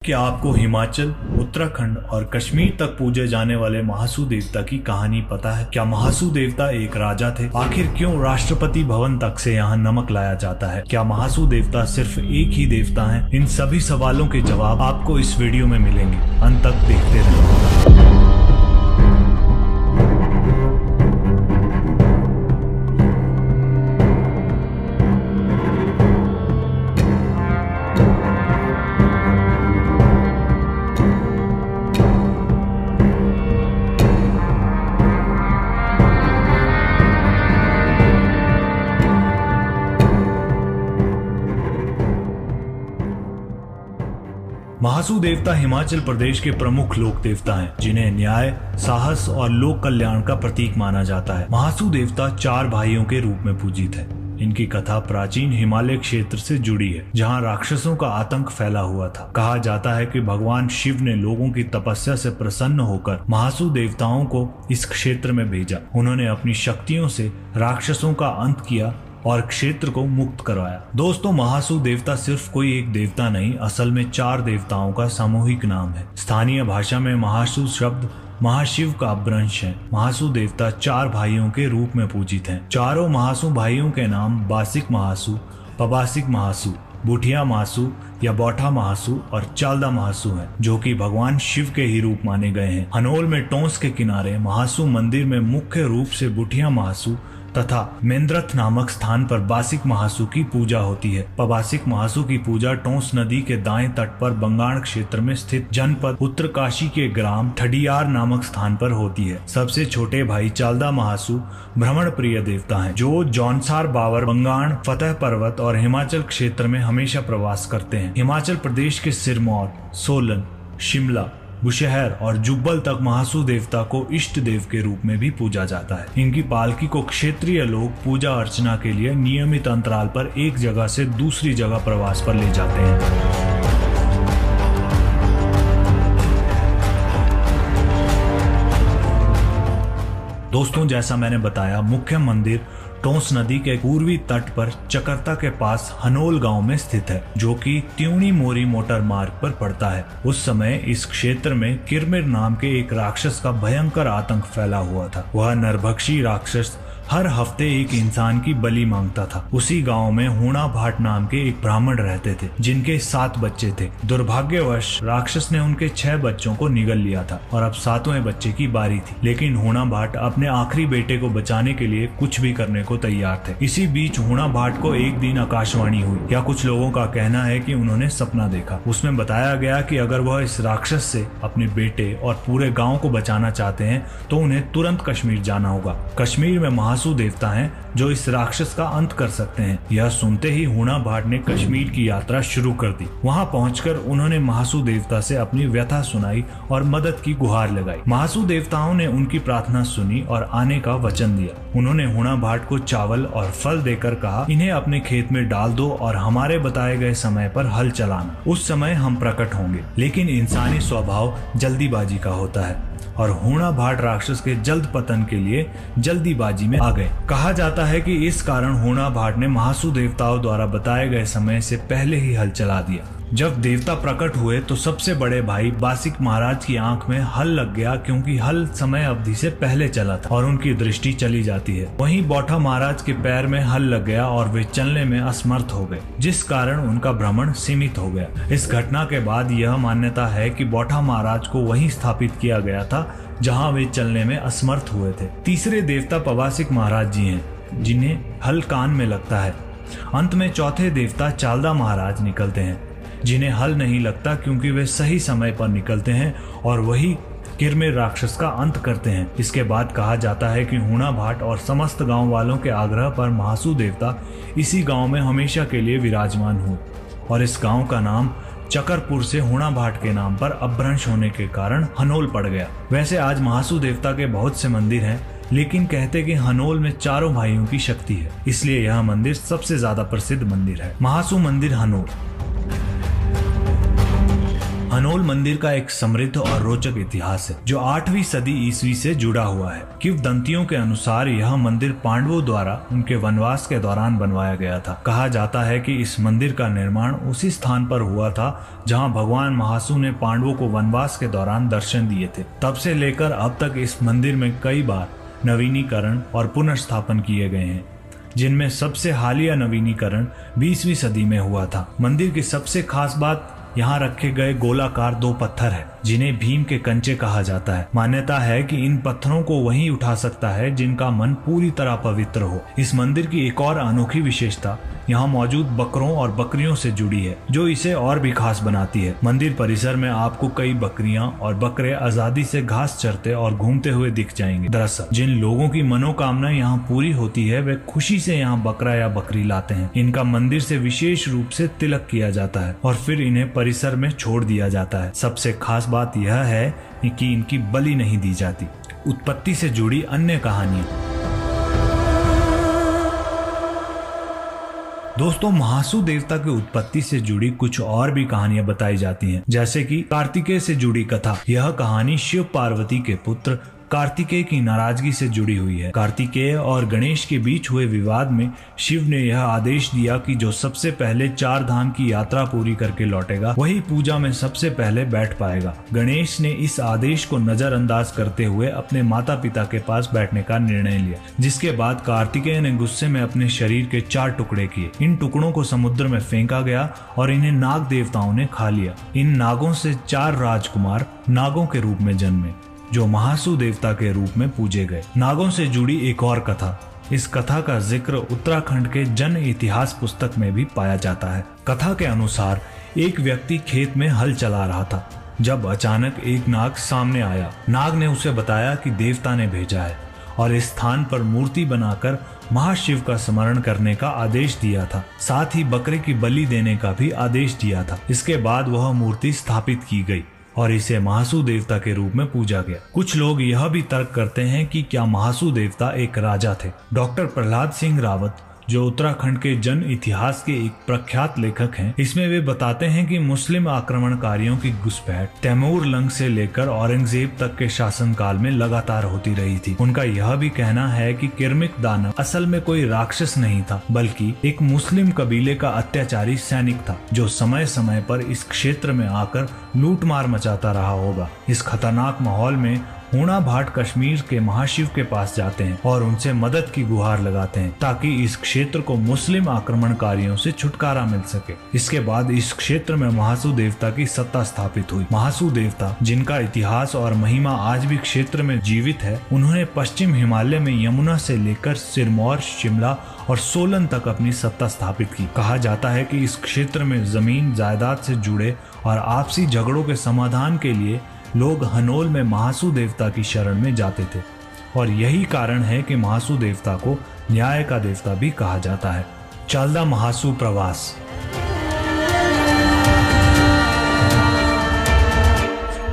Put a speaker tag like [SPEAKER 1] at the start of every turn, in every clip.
[SPEAKER 1] क्या आपको हिमाचल, उत्तराखंड और कश्मीर तक पूजे जाने वाले महासू देवता की कहानी पता है? क्या महासू देवता एक राजा थे? आखिर क्यों राष्ट्रपति भवन तक से यहाँ नमक लाया जाता है? क्या महासू देवता सिर्फ एक ही देवता है? इन सभी सवालों के जवाब आपको इस वीडियो में मिलेंगे। अंत तक देखते रहें। महासू देवता हिमाचल प्रदेश के प्रमुख लोक देवता हैं, जिन्हें न्याय, साहस और लोक कल्याण का प्रतीक माना जाता है। महासू देवता 4 भाइयों के रूप में पूजित है। इनकी कथा प्राचीन हिमालय क्षेत्र से जुड़ी है, जहां राक्षसों का आतंक फैला हुआ था। कहा जाता है कि भगवान शिव ने लोगों की तपस्या से प्रसन्न होकर महासू देवताओं को इस क्षेत्र में भेजा। उन्होंने अपनी शक्तियों से राक्षसों का अंत किया और क्षेत्र को मुक्त करवाया। दोस्तों, महासू देवता सिर्फ कोई एक देवता नहीं, असल में 4 देवताओं का सामूहिक नाम है। स्थानीय भाषा में महासू शब्द महाशिव का अपभ्रंश है। महासू देवता 4 भाइयों के रूप में पूजित हैं। चारों महासू भाइयों के नाम बासिक महासू, पबासिक महासू, बुठिया महासू या बौठा महासू और चालदा महासू हैं, जो कि भगवान शिव के ही रूप माने गए हैं। हनोल में टोंस के किनारे महासू मंदिर में मुख्य रूप से बुठिया महासू तथा मेंद्रथ नामक स्थान पर बासिक महासू की पूजा होती है। पबासिक महासू की पूजा टोंस नदी के दाएं तट पर बंगाण क्षेत्र में स्थित जनपद उत्तरकाशी के ग्राम ठडियार नामक स्थान पर होती है। सबसे छोटे भाई चालदा महासू भ्रमण प्रिय देवता हैं, जो जौनसार, बावर, बंगाण, फतेह पर्वत और हिमाचल क्षेत्र में हमेशा प्रवास करते हैं। हिमाचल प्रदेश के सिरमौर, सोलन, शिमला, बुशहर और जुब्बल तक महासू देवता को इष्ट देव के रूप में भी पूजा जाता है। इनकी पालकी को क्षेत्रीय लोग पूजा अर्चना के लिए नियमित अंतराल पर एक जगह से दूसरी जगह प्रवास पर ले जाते हैं। दोस्तों, जैसा मैंने बताया, मुख्य मंदिर टोंस नदी के पूर्वी तट पर चकरता के पास हनोल गांव में स्थित है, जो कि त्यूणी मोरी मोटर मार्ग पर पड़ता है। उस समय इस क्षेत्र में किरमिर नाम के एक राक्षस का भयंकर आतंक फैला हुआ था। वह नरभक्षी राक्षस हर हफ्ते एक इंसान की बलि मांगता था। उसी गांव में हुणा भाट नाम के एक ब्राह्मण रहते थे, जिनके 7 बच्चे थे। दुर्भाग्यवश राक्षस ने उनके 6 बच्चों को निगल लिया था और अब 7वें बच्चे की बारी थी। लेकिन हुणा भाट अपने आखिरी बेटे को बचाने के लिए कुछ भी करने को तैयार थे। इसी बीच हुणा भाट को एक दिन आकाशवाणी हुई, या कुछ लोगों का कहना है कि उन्होंने सपना देखा। उसमें बताया गया कि अगर वह इस राक्षस से अपने बेटे और पूरे गाँव को बचाना चाहते हैं तो उन्हें तुरंत कश्मीर जाना होगा। कश्मीर में महासू देवता हैं जो इस राक्षस का अंत कर सकते हैं। यह सुनते ही हुणा भाट ने कश्मीर की यात्रा शुरू कर दी। वहां पहुंचकर उन्होंने महासू देवता से अपनी व्यथा सुनाई और मदद की गुहार लगाई। महासू देवताओं ने उनकी प्रार्थना सुनी और आने का वचन दिया। उन्होंने हुणा भाट को चावल और फल देकर कहा, इन्हें अपने खेत में डाल दो और हमारे बताए गए समय पर हल चलाना। उस समय हम प्रकट होंगे। लेकिन इंसानी स्वभाव जल्दीबाजी का होता है और हुणा भाट राक्षस के जल्द पतन के लिए जल्दीबाजी में आ गए। कहा जाता है कि इस कारण हुणा भाट ने महासू देवताओं द्वारा बताए गए समय से पहले ही हल चला दिया। जब देवता प्रकट हुए तो सबसे बड़े भाई बासिक महाराज की आंख में हल लग गया, क्योंकि हल समय अवधि से पहले चला था और उनकी दृष्टि चली जाती है। वहीं बौठा महाराज के पैर में हल लग गया और वे चलने में असमर्थ हो गए, जिस कारण उनका भ्रमण सीमित हो गया। इस घटना के बाद यह मान्यता है कि बौठा महाराज को वहीं स्थापित किया गया था जहाँ वे चलने में असमर्थ हुए थे। तीसरे देवता पबासिक महाराज जी हैं, जिन्हें हल कान में लगता है। अंत में चौथे देवता चालदा महाराज निकलते हैं, जिन्हें हल नहीं लगता, क्योंकि वे सही समय पर निकलते हैं और वही किरमिर राक्षस का अंत करते हैं। इसके बाद कहा जाता है कि हुणा भाट और समस्त गांव वालों के आग्रह पर महासू देवता इसी गांव में हमेशा के लिए विराजमान हुए और इस गांव का नाम चकरपुर से हुणा भाट के नाम पर अपभ्रंश होने के कारण हनोल पड़ गया। वैसे आज महासू देवता के बहुत से मंदिर हैं, लेकिन कहते कि हनोल में 4 भाइयों की शक्ति है, इसलिए यह मंदिर सबसे ज्यादा प्रसिद्ध मंदिर है। महासू मंदिर हनोल। हनोल मंदिर का एक समृद्ध और रोचक इतिहास है जो 8वीं सदी ईस्वी से जुड़ा हुआ है। किंवदंतियों के अनुसार यह मंदिर पांडवों द्वारा उनके वनवास के दौरान बनवाया गया था। कहा जाता है कि इस मंदिर का निर्माण उसी स्थान पर हुआ था जहां भगवान महासु ने पांडवों को वनवास के दौरान दर्शन दिए थे। तब से लेकर अब तक इस मंदिर में कई बार नवीनीकरण और पुनर्स्थापन किए गए हैं, जिनमें सबसे हालिया नवीनीकरण 20वीं सदी में हुआ था। मंदिर की सबसे खास बात यहाँ रखे गए गोलाकार 2 पत्थर है जिन्हें भीम के कंचे कहा जाता है। मान्यता है कि इन पत्थरों को वही उठा सकता है जिनका मन पूरी तरह पवित्र हो। इस मंदिर की एक और अनोखी विशेषता यहाँ मौजूद बकरों और बकरियों से जुड़ी है, जो इसे और भी खास बनाती है। मंदिर परिसर में आपको कई बकरियां और बकरे आजादी से घास चरते और घूमते हुए दिख जाएंगे। दरअसल जिन लोगों की मनोकामना यहाँ पूरी होती है वे खुशी से यहाँ बकरा या बकरी लाते हैं। इनका मंदिर से विशेष रूप से तिलक किया जाता है और फिर इन्हें परिसर में छोड़ दिया जाता है। सबसे खास बात यह है कि इनकी बलि नहीं दी जाती। उत्पत्ति से जुड़ी अन्य कहानियां। दोस्तों, महासु देवता की उत्पत्ति से जुड़ी कुछ और भी कहानियां बताई जाती हैं, जैसे कि कार्तिकेय से जुड़ी कथा। यह कहानी शिव पार्वती के पुत्र कार्तिकेय की नाराजगी से जुड़ी हुई है। कार्तिकेय और गणेश के बीच हुए विवाद में शिव ने यह आदेश दिया कि जो सबसे पहले 4 धाम की यात्रा पूरी करके लौटेगा वही पूजा में सबसे पहले बैठ पाएगा। गणेश ने इस आदेश को नजरअंदाज करते हुए अपने माता पिता के पास बैठने का निर्णय लिया, जिसके बाद कार्तिकेय ने गुस्से में अपने शरीर के 4 टुकड़े किए। इन टुकड़ों को समुद्र में फेंका गया और इन्हें नाग देवताओं ने खा लिया। इन नागों से 4 राजकुमार नागों के रूप में जन्मे, जो महासु देवता के रूप में पूजे गए। नागों से जुड़ी एक और कथा। इस कथा का जिक्र उत्तराखंड के जन इतिहास पुस्तक में भी पाया जाता है। कथा के अनुसार एक व्यक्ति खेत में हल चला रहा था जब अचानक एक नाग सामने आया। नाग ने उसे बताया कि देवता ने भेजा है और इस स्थान पर मूर्ति बनाकर महाशिव का स्मरण करने का आदेश दिया था। साथ ही बकरे की बलि देने का भी आदेश दिया था। इसके बाद वह मूर्ति स्थापित की गई और इसे महासु देवता के रूप में पूजा गया। कुछ लोग यह भी तर्क करते हैं कि क्या महासु देवता एक राजा थे। डॉक्टर प्रहलाद सिंह रावत, जो उत्तराखंड के जन इतिहास के एक प्रख्यात लेखक हैं, इसमें वे बताते हैं कि मुस्लिम आक्रमणकारियों की घुसपैठ तैमूर लंग से लेकर औरंगजेब तक के शासनकाल में लगातार होती रही थी। उनका यह भी कहना है कि किरमिक दानव असल में कोई राक्षस नहीं था, बल्कि एक मुस्लिम कबीले का अत्याचारी सैनिक था, जो समय समय पर इस क्षेत्र में आकर लूटमार मचाता रहा होगा। इस खतरनाक माहौल में हूणा भाट कश्मीर के महाशिव के पास जाते हैं और उनसे मदद की गुहार लगाते हैं ताकि इस क्षेत्र को मुस्लिम आक्रमणकारियों से छुटकारा मिल सके। इसके बाद इस क्षेत्र में महासु देवता की सत्ता स्थापित हुई। महासु देवता, जिनका इतिहास और महिमा आज भी क्षेत्र में जीवित है, उन्होंने पश्चिम हिमालय में यमुना से लेकर सिरमौर, शिमला और सोलन तक अपनी सत्ता स्थापित की। कहा जाता है कि इस क्षेत्र में जमीन जायदाद से जुड़े और आपसी झगड़ों के समाधान के लिए लोग हनोल में महासु देवता की शरण में जाते थे और यही कारण है कि महासु देवता को न्याय का देवता भी कहा जाता है। चालदा महासु प्रवास।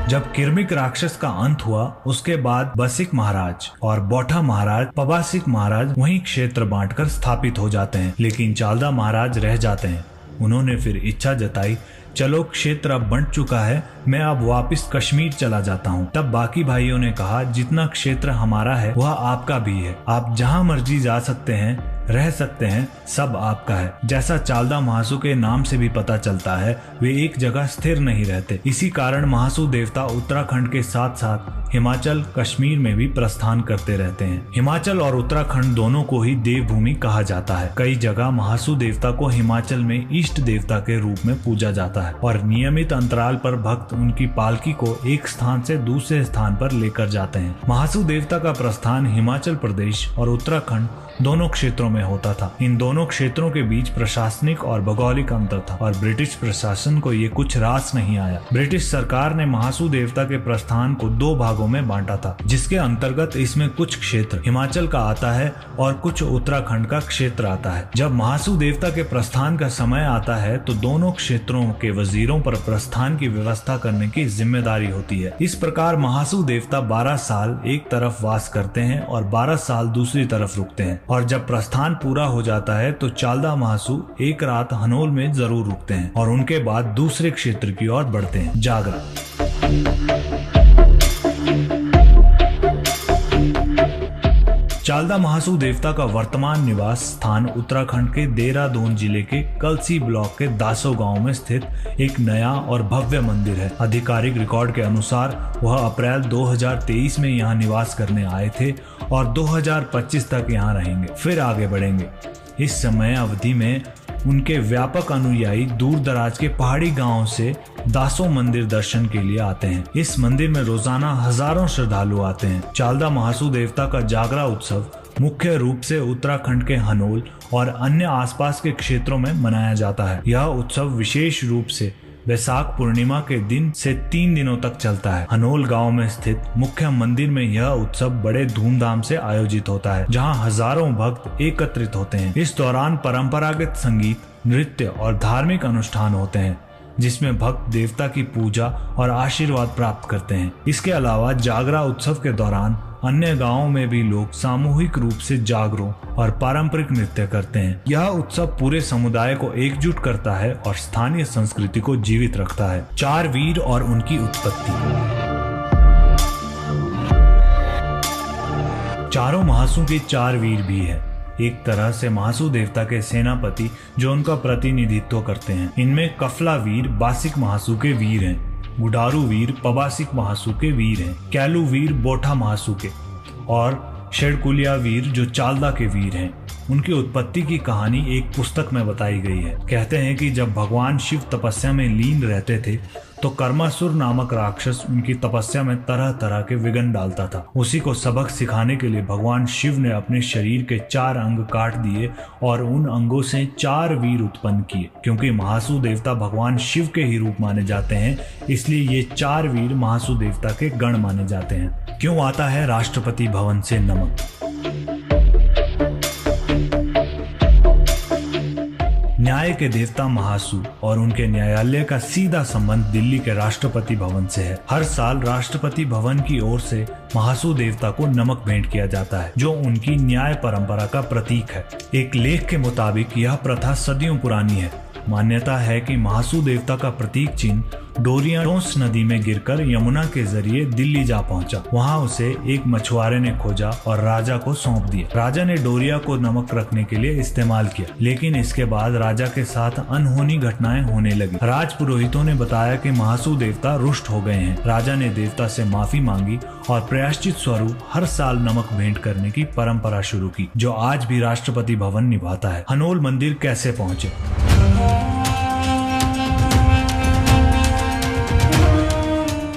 [SPEAKER 1] जब किरमिक राक्षस का अंत हुआ, उसके बाद बसिक महाराज और बोठा महाराज, पबासिक महाराज वहीं क्षेत्र बांटकर स्थापित हो जाते हैं, लेकिन चालदा महाराज रह जाते हैं। उन्होंने फिर इच्छा जताई, चलो क्षेत्र अब बंट चुका है, मैं अब वापस कश्मीर चला जाता हूँ। तब बाकी भाइयों ने कहा, जितना क्षेत्र हमारा है वह आपका भी है, आप जहाँ मर्जी जा सकते हैं, रह सकते हैं, सब आपका है। जैसा चालदा महासु के नाम से भी पता चलता है, वे एक जगह स्थिर नहीं रहते। इसी कारण महासु देवता उत्तराखंड के साथ साथ हिमाचल, कश्मीर में भी प्रस्थान करते रहते हैं। हिमाचल और उत्तराखंड दोनों को ही देवभूमि कहा जाता है। कई जगह महासु देवता को हिमाचल में इष्ट देवता के रूप में पूजा जाता है और नियमित अंतराल पर भक्त उनकी पालकी को एक स्थान से दूसरे स्थान पर लेकर जाते हैं। महासु देवता का प्रस्थान हिमाचल प्रदेश और उत्तराखंड दोनों क्षेत्रों में होता था। इन दोनों क्षेत्रों के बीच प्रशासनिक और भौगोलिक अंतर था और ब्रिटिश प्रशासन को ये कुछ रास नहीं आया। ब्रिटिश सरकार ने महासु देवता के प्रस्थान को 2 भागों में बांटा था, जिसके अंतर्गत इसमें कुछ क्षेत्र हिमाचल का आता है और कुछ उत्तराखंड का क्षेत्र आता है। जब महासु देवता के प्रस्थान का समय आता है तो दोनों क्षेत्रों के वजीरों पर प्रस्थान की व्यवस्था करने की जिम्मेदारी होती है। इस प्रकार महासु देवता 12 साल एक तरफ वास करते हैं और 12 साल दूसरी तरफ रुकते हैं। और जब प्रस्थान पूरा हो जाता है तो चालदा महासु एक रात हनोल में जरूर रुकते हैं और उनके बाद दूसरे क्षेत्र की ओर बढ़ते हैं, जागरा। चालदा महासु देवता का वर्तमान निवास स्थान उत्तराखंड के देहरादून जिले के कलसी ब्लॉक के दासो गांव में स्थित एक नया और भव्य मंदिर है। आधिकारिक रिकॉर्ड के अनुसार वह अप्रैल 2023 में यहां निवास करने आए थे और 2025 तक यहां रहेंगे, फिर आगे बढ़ेंगे। इस समय अवधि में उनके व्यापक अनुयायी दूर दराज के पहाड़ी गांवों से दासो मंदिर दर्शन के लिए आते हैं। इस मंदिर में रोजाना हजारों श्रद्धालु आते हैं। चालदा महासु देवता का जागरा उत्सव मुख्य रूप से उत्तराखंड के हनोल और अन्य आसपास के क्षेत्रों में मनाया जाता है। यह उत्सव विशेष रूप से वैशाख पूर्णिमा के दिन से 3 दिनों तक चलता है। हनोल गांव में स्थित मुख्य मंदिर में यह उत्सव बड़े धूमधाम से आयोजित होता है, जहां हजारों भक्त एकत्रित होते हैं। इस दौरान परंपरागत संगीत, नृत्य और धार्मिक अनुष्ठान होते हैं, जिसमें भक्त देवता की पूजा और आशीर्वाद प्राप्त करते हैं। इसके अलावा जागरा उत्सव के दौरान अन्य गांवों में भी लोग सामूहिक रूप से जागरों और पारंपरिक नृत्य करते हैं। यह उत्सव पूरे समुदाय को एकजुट करता है और स्थानीय संस्कृति को जीवित रखता है। 4 वीर और उनकी उत्पत्ति। चारों महासु के 4 वीर भी है, एक तरह से महासु देवता के सेनापति जो उनका प्रतिनिधित्व करते हैं। इनमें कफला वीर बासिक महासु के वीर हैं, गुडारू वीर पबासिक महासु के वीर हैं, कैलू वीर बोठा महासु के और शेड़कुलिया वीर जो चालदा के वीर हैं। उनकी उत्पत्ति की कहानी एक पुस्तक में बताई गई है। कहते हैं कि जब भगवान शिव तपस्या में लीन रहते थे तो कर्मासुर नामक राक्षस उनकी तपस्या में तरह तरह के विघ्न डालता था। उसी को सबक सिखाने के लिए भगवान शिव ने अपने शरीर के 4 अंग काट दिए और उन अंगों से 4 वीर उत्पन्न किए। क्योंकि महासु देवता भगवान शिव के ही रूप माने जाते हैं, इसलिए ये 4 वीर महासु देवता के गण माने जाते हैं। क्यों आता है राष्ट्रपति भवन से नमक? न्याय के देवता महासु और उनके न्यायालय का सीधा संबंध दिल्ली के राष्ट्रपति भवन से है। हर साल राष्ट्रपति भवन की ओर से महासु देवता को नमक भेंट किया जाता है, जो उनकी न्याय परंपरा का प्रतीक है। एक लेख के मुताबिक यह प्रथा सदियों पुरानी है। मान्यता है कि महासु देवता का प्रतीक चिन्ह डोरिया टोंस नदी में गिरकर यमुना के जरिए दिल्ली जा पहुंचा। वहां उसे एक मछुआरे ने खोजा और राजा को सौंप दिया। राजा ने डोरिया को नमक रखने के लिए इस्तेमाल किया, लेकिन इसके बाद राजा के साथ अनहोनी घटनाएं होने लगी। राज पुरोहितों ने बताया कि महासु देवता रुष्ट हो गए हैं। राजा ने देवता से माफी मांगी और प्रायश्चित स्वरूप हर साल नमक भेंट करने की परंपरा शुरू की, जो आज भी राष्ट्रपति भवन निभाता है। हनोल मंदिर कैसे पहुंचे?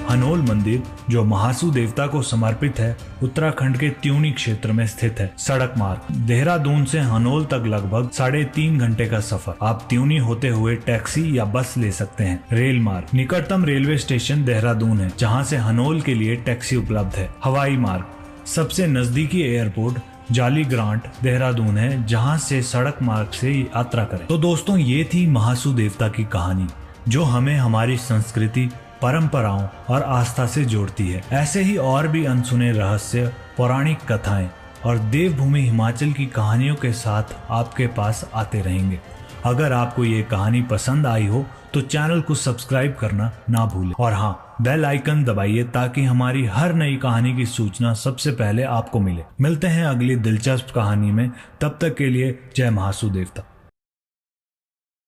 [SPEAKER 1] हनोल मंदिर, जो महासु देवता को समर्पित है, उत्तराखंड के त्यूनी क्षेत्र में स्थित है। सड़क मार्ग देहरादून से हनोल तक लगभग 3.5 घंटे का सफर। आप त्यूनी होते हुए टैक्सी या बस ले सकते हैं। रेल मार्ग निकटतम रेलवे स्टेशन देहरादून है, जहां से हनोल के लिए टैक्सी उपलब्ध है। हवाई मार्ग सबसे नजदीकी एयरपोर्ट जाली ग्रांट देहरादून है, जहां से सड़क मार्ग से यात्रा करें। तो दोस्तों, ये थी महासु देवता की कहानी, जो हमें हमारी संस्कृति, परंपराओं और आस्था से जोड़ती है। ऐसे ही और भी अनसुने रहस्य, पौराणिक कथाएं और देवभूमि हिमाचल की कहानियों के साथ आपके पास आते रहेंगे। अगर आपको ये कहानी पसंद आई हो तो चैनल को सब्सक्राइब करना ना भूलें और हाँ, बेल आइकन दबाइए ताकि हमारी हर नई कहानी की सूचना सबसे पहले आपको मिले। मिलते हैं अगली दिलचस्प कहानी में, तब तक के लिए जय महासु देवता।